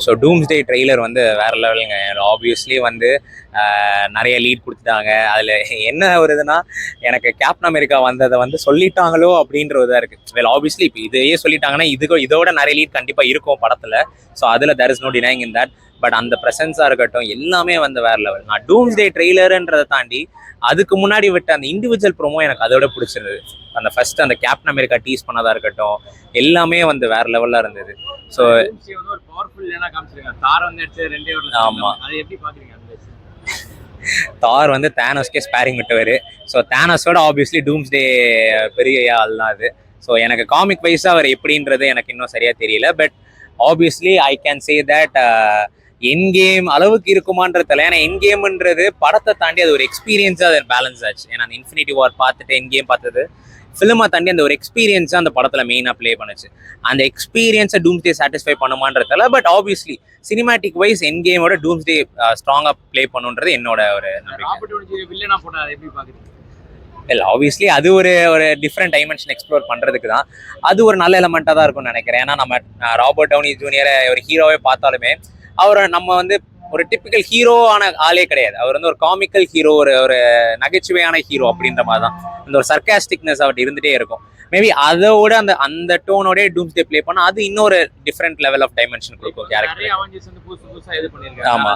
So டூம்ஸ்டே trailer வந்து வேற லெவலுங்க. ஆப்வியஸ்லி வந்து நிறைய லீட் கொடுத்துட்டாங்க. அதில் என்ன வருதுன்னா, எனக்கு கேப்டன் அமெரிக்கா வந்ததை வந்து சொல்லிட்டாங்களோ அப்படின்ற இதாக இருக்குது. வெல் ஆப்வியஸ்லி இப்போ இதையே சொல்லிட்டாங்கன்னா இதோட நிறைய லீட் கண்டிப்பாக இருக்கும் படத்தில். ஸோ அதில் there is no dining in that. But அந்த ப்ரெசன்ஸாக இருக்கட்டும் எல்லாமே வந்து வேற லெவல். நான் டூம்ஸ்டே ட்ரெய்லருன்றதை தாண்டி அதுக்கு முன்னாடி விட்ட அந்த இண்டிவிஜுவல் ப்ரோமோ எனக்கு அதோட பிடிச்சிருந்தது. அந்த ஃபர்ஸ்ட் அந்த கேப்டன் அமெரிக்கா டீஸ் பண்ணதா இருக்கட்டும் எல்லாமே வந்து வேற லெவல்ல இருந்தது. ஸோ ஒரு பவர்ஃபுல் காமிச்சிருக்காங்க. தார் வந்து எடுத்து 2 ஆமா, அது எப்படி பாக்குறீங்க? தார் வந்து தேனோஸ்கே ஸ்பேரிங் விட்டவர். ஸோ தேனோஸோட ஆப்வியஸ்லி டூம்ஸ்டே பெரிய ஆள் தான் அது. ஸோ எனக்கு காமிக் வைஸாக அவர் எப்படின்றது எனக்கு இன்னும் சரியா தெரியல. But obviously I can say that N game அளவுக்கு இருக்குமான்றது தெரியல. ஏன்னா என் கேம்ன்றது படத்தை தாண்டி அது ஒரு எக்ஸ்பீரியன்ஸாக அது பேலன்ஸ் ஆச்சு. ஏன்னா அந்த இன்ஃபினிட்டி வார் பார்த்துட்டு என் கேம் பார்த்தது ஃபிலிமை தாண்டி அந்த ஒரு எக்ஸ்பீரியன்ஸாக அந்த படத்தில் மெயினாக ப்ளே பண்ணுச்சு. அந்த எக்ஸ்பீரியன்ஸை டூம்ஸ்டே சாட்டிஸ்ஃபை பண்ணுமான்றதில்ல. பட் ஆப்வியஸ்லி சினிமேட்டிக் வைஸ் என் கேமோட டூம்ஸ்டே ஸ்ட்ராங்காக ப்ளே பண்ணுன்றது என்னோட ஒரு இல்லை ஆப்வியஸ்லி அது ஒரு டிஃப்ரெண்ட் டைமென்ஷன் எக்ஸ்ப்ளோர் பண்ணுறதுக்கு தான். அது ஒரு நல்ல எலமெண்ட்டாக தான் இருக்கும்னு நினைக்கிறேன். ஏன்னா நம்ம ராபர்ட் டவுனி ஜூனியரை ஒரு ஹீரோவே பார்த்தாலுமே அவரை நம்ம வந்து ஒரு டிப்பிக்கல் ஹீரோவான ஆளே கிடையாது. அவர் வந்து ஒரு காமிக்கல் ஹீரோ, ஒரு நகைச்சுவையான ஹீரோ அப்படின்ற மாதிரி தான். அந்த ஒரு சர்க்காஸ்டிக்னஸ் அவர்கிட்ட இருந்துகிட்டே இருக்கும். மேபி அதோட அந்த டோனோட டூம்ஸ்டே ப்ளே பண்ணா அது இன்னொரு டிஃப்ரெண்ட் லெவல் ஆஃப் டைமென்ஷன் கொடுக்கும் கேரக்டர். ஆமா,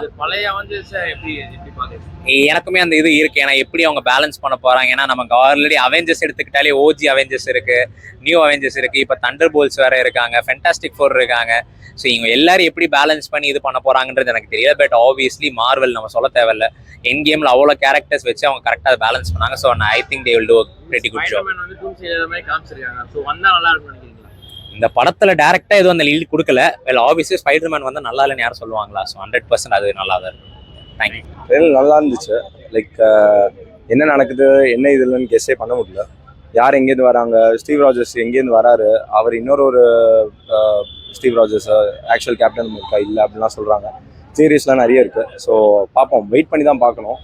எனக்குமே அந்த இது இருக்கு. ஏன்னா எப்படி அவங்க பேலன்ஸ் பண்ண போறாங்க. ஏன்னா நமக்கு ஆல்ரெடி அவெஞ்சர்ஸ் எடுத்துக்கிட்டாலே ஓஜி அவெஞ்சர்ஸ் இருக்கு, நியூ அவெஞ்சர்ஸ் இருக்கு, இப்போ தண்டர் போல்ஸ் வேற இருக்காங்க, ஃபென்டாஸ்டிக் ஃபோர் இருக்காங்க. ஸோ இவங்க எல்லாரும் எப்படி பேலன்ஸ் பண்ணி இது பண்ண போறாங்கன்றது எனக்கு தெரியல. பட் ஆப்வியஸ்லி மார்வல் நம்ம சொல்ல தேவையில்ல, என் கேம்ல அவ்வளோ கேரக்டர்ஸ் வச்சு அவங்க கரெக்டாக பேலன்ஸ் பண்ணாங்க. So I think they will do pretty good job. இந்த படத்துல டைரக்டா எதுவும் அந்த லீட் கொடுக்கல. வெல் ஆப்வியஸ்லி ஸ்பைடர்மேன் வந்து நல்லா இல்லைன்னு யாரும் சொல்லுவாங்களா? ஸோ 100% அது நல்லா தான் இருக்கும். தேங்க்யூ. நல்லா இருந்துச்சு. லைக் என்ன நடக்குது என்ன இதுலன்னு கெஸ்ஸே பண்ண முடியல. யார் எங்கேருந்து வராங்க, ஸ்டீவ் ராஜர்ஸ் எங்கேருந்து வராரு, அவர் இன்னொரு Steve Rogers actual Captain America இல்லை அப்படின்லாம் சொல்கிறாங்க. சீரீஸ்லாம் நிறைய இருக்குது. ஸோ பார்ப்போம், வெயிட் பண்ணி தான் பார்க்கணும்.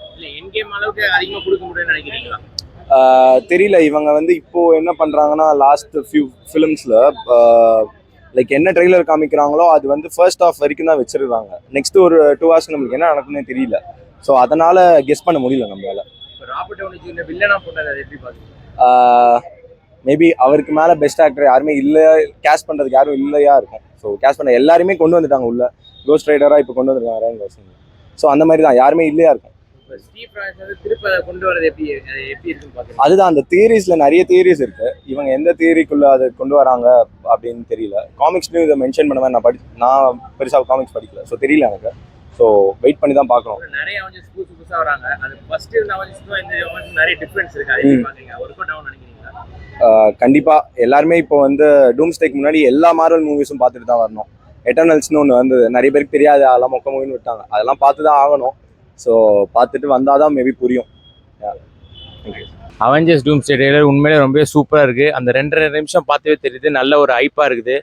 தெரியல. இவங்க வந்து இப்போது என்ன பண்ணுறாங்கன்னா லாஸ்ட் ஃபியூ ஃபிலிம்ஸில் லைக் என்ன ட்ரெய்லர் காமிக்கிறாங்களோ அது வந்து ஃபர்ஸ்ட் ஆஃப் வரைக்கும் தான் வச்சிருக்காங்க. நெக்ஸ்ட் ஒரு 2 hours நம்மளுக்கு என்ன நடக்குன்னே தெரியல. ஸோ அதனால் கெஸ் பண்ண முடியல நம்மளால. மேபி அவருக்கு மேலே பெஸ்ட் ஆக்டர் யாருமே இல்லை, கேஸ்ட் பண்ணுறதுக்கு யாரும் இல்லையா இருக்கும். ஸோ கேஸ்ட் பண்ண எல்லாருமே கொண்டு வந்துட்டாங்க உள்ள. கோஸ்ட் ரைடராக இப்போ கொண்டு வந்துருக்காங்க ரயன் கோஸ்லிங். ஸோ அந்த மாதிரி தான் யாருமே இல்லையா இருக்கும். அதுதான் அந்த தியரிஸில் நிறைய தியரிஸ் இருக்குது. இவங்க எந்த தியரிக்குள்ளே அதை கொண்டு வராங்க அப்படின்னு தெரியல. காமிக்ஸ்லையும் இதை மென்ஷன் பண்ண மாதிரி நான் பெருசாக காமிக்ஸ் படிக்கல. ஸோ தெரியல எனக்கு. ஸோ வெயிட் பண்ணி தான் பார்க்கணும். கண்டிப்பாக எல்லாருமே இப்போ வந்து டூம்ஸ்டேக்கு முன்னாடி எல்லா மார்வல் மூவிஸும் பார்த்துட்டு தான் வரணும். எட்டர்னல்ஸ்னு ஒன்று வந்து நிறைய பேருக்கு தெரியாது, அதெல்லாம் மொக்க மூவின்னு விட்டாங்க. அதெல்லாம் பார்த்து தான் ஆகணும். ஸோ பார்த்துட்டு வந்தால் தான் மேபி புரியும். அவெஞ்சர்ஸ் டூம்ஸ்டே ட்ரெய்லர் உண்மையிலே ரொம்ப சூப்பராக இருக்குது. அந்த 2.5 நிமிஷம் பார்த்தவே தெரியுது, நல்ல ஒரு ஹைப்பாக இருக்குது.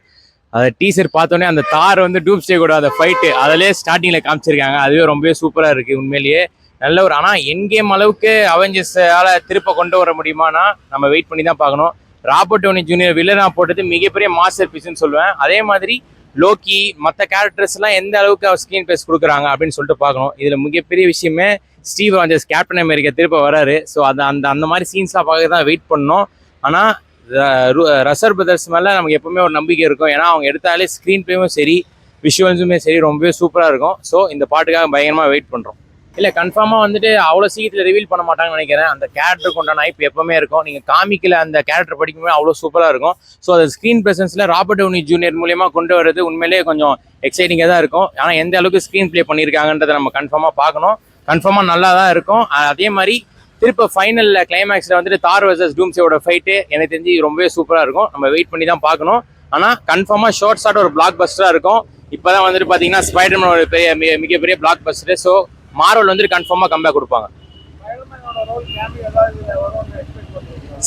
அந்த டீசர் பார்த்தோன்னே அந்த தார் வந்து டூம்ஸ்டே கூட அந்த ஃபைட்டு அதிலே ஸ்டார்டிங்கில் காமிச்சிருக்காங்க. அதுவே ரொம்பவே சூப்பராக இருக்குது உண்மையிலேயே. நல்ல ஒரு ஆனால் என் கேம் அளவுக்கு அவெஞ்சர்ஸால் திருப்ப கொண்டு வர முடியுமானா நம்ம வெயிட் பண்ணி தான் பார்க்கணும். ராபர்ட் டவுனி ஜூனியர் வில்லனாக போட்டது மிகப்பெரிய மாஸ்டர் பீஸ்ன்னு சொல்லுவேன். அதே மாதிரி லோக்கி மற்ற கேரக்டர்ஸ்லாம் எந்த அளவுக்கு அவர் ஸ்க்ரீன் பிளேஸ் கொடுக்குறாங்க அப்படின்னு சொல்லிட்டு பார்க்கணும். இதில் மிகப்பெரிய விஷயமே ஸ்டீவ் ராஜர்ஸ் கேப்டன் அமெரிக்கா திருப்ப வராரு. ஸோ அந்த மாதிரி சீன்ஸ்லாம் பார்க்க தான் வெயிட் பண்ணணும். ஆனால் ரசர் பிரதர்ஸ் மேலே நமக்கு எப்பவுமே ஒரு நம்பிக்கை இருக்கும். ஏன்னா அவங்க எடுத்தாலே ஸ்க்ரீன் பிளேவும் சரி விஷுவல்ஸுமே சரி ரொம்பவே சூப்பராக இருக்கும். ஸோ இந்த பாட்டுக்காக பயங்கரமாக வெயிட் பண்ணுறோம். இல்லை கன்ஃபார்மாக வந்துட்டு அவ்வளோ சீக்கிரத்தில் ரிவீல் பண்ண மாட்டாங்கன்னு நினைக்கிறேன். அந்த கேரக்டருக்கு உண்டான ஹைப் எப்பவுமே இருக்கும். நீங்கள் காமிக்கில் அந்த கேரக்டர் படிக்கும்போது அவ்வளோ சூப்பராக இருக்கும். ஸோ அது ஸ்க்ரீன் ப்ரெசன்ஸில் ராபர்ட் டவுனி ஜூனியர் மூலியமாக கொண்டு வரது உண்மையிலேயே கொஞ்சம் எக்ஸைட்டிங்காக தான் இருக்கும். ஆனால் எந்த அளவுக்கு ஸ்க்ரீன் ப்ளே பண்ணியிருக்காங்கன்றதை நம்ம கன்ஃபார்மாக பார்க்கணும். கன்ஃபார்மாக நல்லா தான் இருக்கும். அதே மாதிரி திருப்ப ஃபைனலில் கிளைமேக்ஸில் வந்துட்டு தார் வர்சஸ் டூம்ஸ்டேவோட ஃபைட்டு எனக்கு தெரிஞ்சு ரொம்பவே சூப்பராக இருக்கும். நம்ம வெயிட் பண்ணி தான் பார்க்கணும். ஆனால் கன்ஃபார்மாக ஷார்ட் ஷார்ட் ஒரு பிளாக் பஸ்டராக இருக்கும். இப்போ தான் வந்துட்டு பார்த்தீங்கன்னா ஸ்பைடர்மேன் ஒரு மிகப்பெரிய பிளாக் பஸ்டர். ஸோ மார்வல் வந்துட்டு கன்ஃபார்மாக கம்பேக் கொடுப்பாங்க.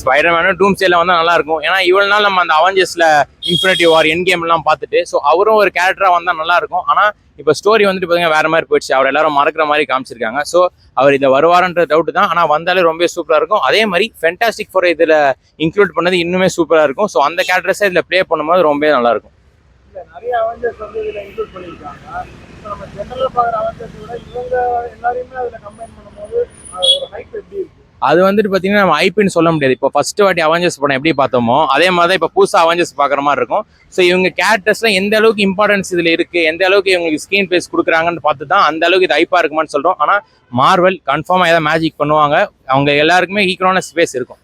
ஸ்பைடர்மேனும் டூம்ஸ்டேல வந்தால் நல்லா இருக்கும். ஏன்னா இவ்வளவு நாள் நம்ம அந்த அவெஞ்சர்ஸ்ல இன்ஃபினிட்டி வார் எண்ட் கேம் எல்லாம் பார்த்துட்டு ஸோ அவரும் ஒரு கேரக்டரா வந்தால் நல்லா இருக்கும். ஆனால் இப்போ ஸ்டோரி வந்துட்டு பார்த்தீங்கன்னா வேற மாதிரி போயிடுச்சு. அவர் எல்லாரும் மறக்கிற மாதிரி காமிச்சிருக்காங்க. ஸோ அவர் இதை வருவாருன்ற டவுட் தான். ஆனால் வந்தாலே ரொம்ப சூப்பராக இருக்கும். அதே மாதிரி ஃபென்டாஸ்டிக் ஃபோர் இதில் இன்க்ளூட் பண்ணது இன்னுமே சூப்பராக இருக்கும். ஸோ அந்த கேரக்டர்ஸை இதில் ப்ளே பண்ணும்போது ரொம்ப நல்லா இருக்கும். நிறைய அவெஞ்சர்ஸ் வந்து இதுல இன்க்ளூட் பண்ணியிருக்காங்க. இப்போ நம்ம ஜெனரலா பார்க்குற அவெஞ்சர்ஸ் விட இவங்க எல்லாரையுமே அதுல கம்பைன் பண்ணும்போது அது ஒரு ஹைப் எப்படி இருக்கு? அது வந்துட்டு பார்த்தீங்கன்னா நம்ம ஐபின்னு சொல்ல முடியாது. இப்போ ஃபர்ஸ்ட் வாட்டி அவெஞ்சர்ஸ் படம் எப்படி பார்த்தோமோ அதே மாதிரி தான் இப்போ புதுசாக அவெஞ்சர்ஸ் பார்க்குற மாதிரி இருக்கும். ஸோ இவங்க கேரக்டர்ஸ்லாம் எந்த அளவுக்கு இம்பார்ட்டன்ஸ் இதில் இருக்குது, எந்த அளவுக்கு இவங்களுக்கு ஸ்க்ரீன் பிளேஸ் கொடுக்குறாங்கன்னு பார்த்து தான் அந்த அளவுக்கு இது ஹைப்பாக இருக்குமான்னு சொல்கிறோம். ஆனால் மார்வெல் கன்ஃபார்மாக ஏதாவது மேஜிக் பண்ணுவாங்க. அவங்க எல்லாருக்குமே ஈக்குவலான ஸ்பேஸ் இருக்கும்.